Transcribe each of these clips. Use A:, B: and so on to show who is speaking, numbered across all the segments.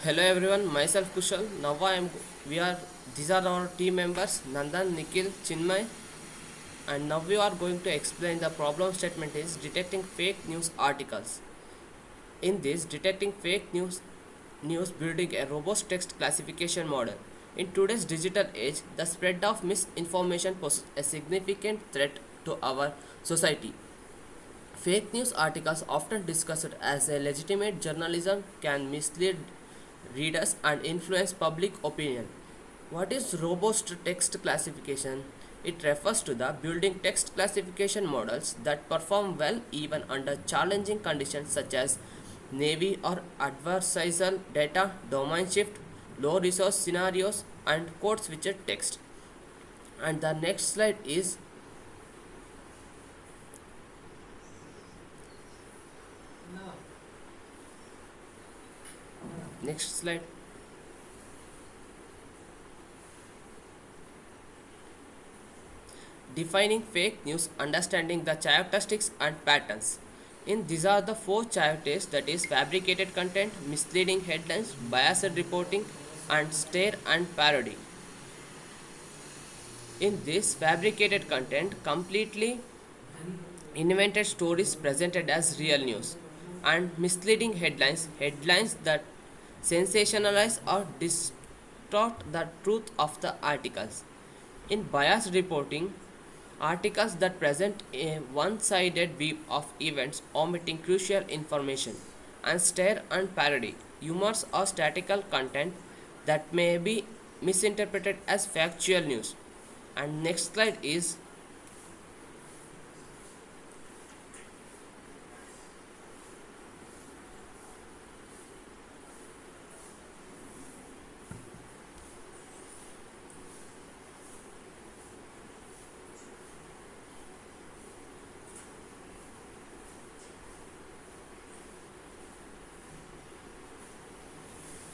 A: Hello everyone, myself Kushal. Now we are these are our team members Nandan, Nikhil, Chinmay, and now we are going to explain the problem statement is detecting fake news articles. In this, detecting fake news building a robust text classification model. In today's digital age, the spread of misinformation poses a significant threat to our society. Fake news articles, often discussed as a legitimate journalism, can mislead readers and influence public opinion. What is robust text classification? It refers to the building text classification models that perform well even under challenging conditions such as navy or adversarial data, domain shift, low resource scenarios, and code switched text. And the next slide is next slide. Defining fake news, understanding the characteristics and patterns. In these are the four characteristics, that is fabricated content, misleading headlines, biased reporting, and stare and parody. In this fabricated content, completely invented stories presented as real news, and misleading headlines that sensationalize or distort the truth of the articles. In biased reporting, articles that present a one sided view of events, omitting crucial information, and stare and parody, humors or statical content that may be misinterpreted as factual news. And next slide is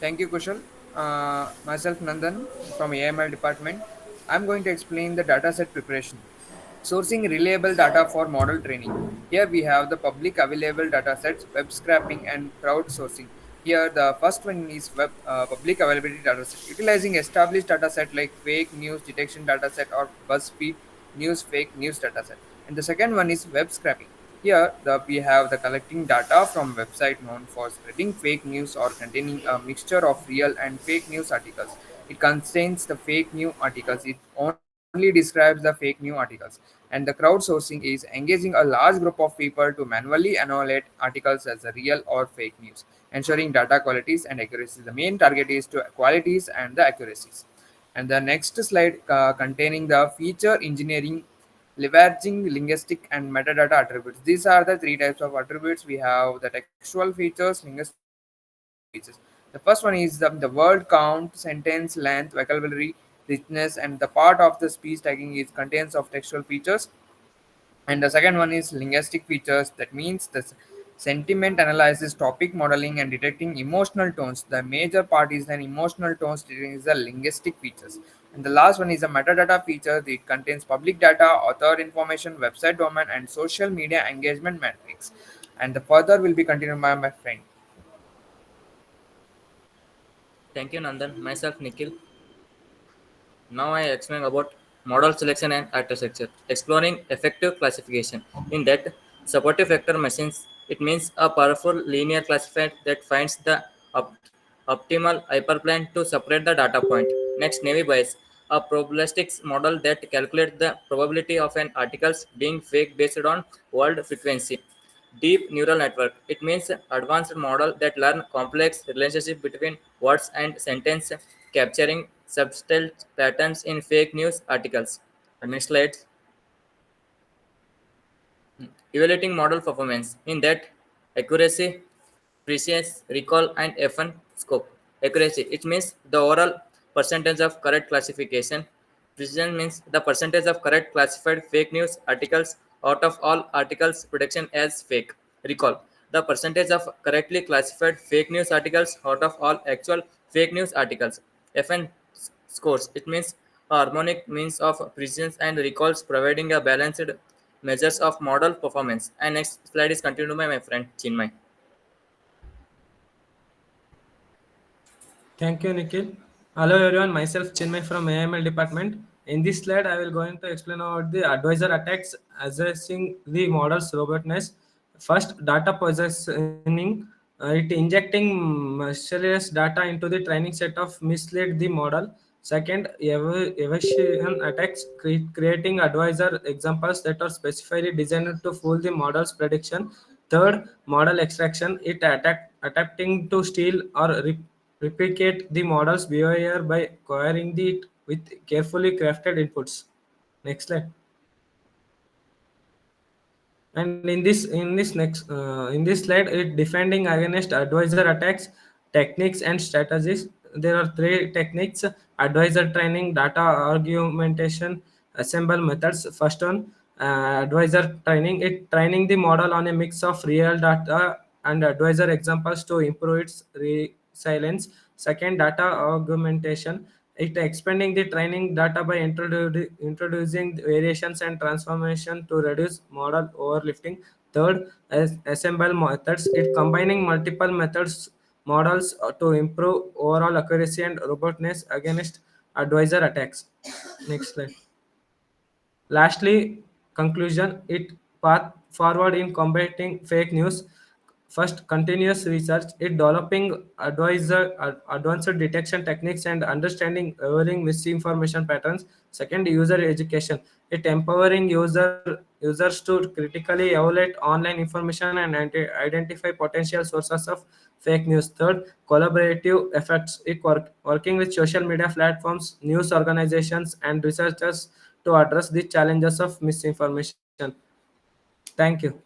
B: Thank you, Kushal. Myself, Nandan from AML department. I'm going to explain the dataset preparation. Sourcing reliable data for model training. Here we have the public available datasets, web scraping, and crowdsourcing. Here the first one is public availability dataset, utilizing established dataset like fake news detection dataset or BuzzFeed news fake news dataset. And the second one is web scraping. Here we have the collecting data from website known for spreading fake news or containing a mixture of real and fake news articles. It contains the fake news articles. It only describes the fake news articles. And the crowdsourcing is engaging a large group of people to manually annihilate articles as a real or fake news, ensuring data qualities and accuracy. The main target is to qualities and the accuracies. And the next slide containing the feature engineering, leveraging linguistic and metadata attributes. These are the three types of attributes. We have the textual features, linguistic features. The first one is the word count, sentence length, vocabulary richness, and the part of the speech tagging is contains of textual features. And the second one is linguistic features. That means the sentiment analysis, topic modeling, and detecting emotional tones. The major part is an emotional tones detecting is the linguistic features. And the last one is a metadata feature. It contains public data, author information, website domain, and social media engagement metrics. And the further will be continued by my friend.
C: Thank you, Nandan. Myself, Nikhil. Now I explain about model selection and architecture, exploring effective classification. In that, supportive vector machines, it means a powerful linear classifier that finds the optimal hyperplane to separate the data point. Next, Navy Bayes, a probabilistic model that calculates the probability of an articles being fake based on word frequency. Deep neural network. It means advanced model that learn complex relationship between words and sentence, capturing subtle patterns in fake news articles. Next slide. Evaluating model performance. In that, accuracy, precision, recall, and F1 scope. Accuracy, it means the overall percentage of correct classification. Precision means the percentage of correct classified fake news articles out of all articles prediction as fake. Recall, the percentage of correctly classified fake news articles out of all actual fake news articles. FN scores, it means a harmonic means of precision and recalls providing a balanced measures of model performance. And next slide is continued by my friend Chinmay.
D: Thank you, Nikhil. Hello everyone, myself Chinmay from AML department. In this slide, I will going to explain about the advisor attacks addressing the model's robustness. First, data poisoning. It injecting malicious data into the training set of mislead the model. Second, evasion attacks, creating advisor examples that are specifically designed to fool the model's prediction. Third, model extraction. It attempting to steal or replicate the model's behavior by querying it with carefully crafted inputs. Next slide. And in this slide, it defending against advisor attacks, techniques and strategies. There are three techniques: advisor training, data argumentation, assemble methods. First one, advisor training. It training the model on a mix of real data and advisor examples to improve its resilience. Second, data augmentation. It expanding the training data by introducing variations and transformation to reduce model overlifting. Third, assemble methods. It combining multiple methods models to improve overall accuracy and robustness against advisor attacks. Next slide. Lastly, conclusion, it path forward in combating fake news. First, continuous research, it developing advanced detection techniques and understanding evolving misinformation patterns. Second, user education, it empowering users to critically evaluate online information and identify potential sources of fake news. Third, collaborative efforts, it working with social media platforms, news organizations and researchers to address the challenges of misinformation. Thank you.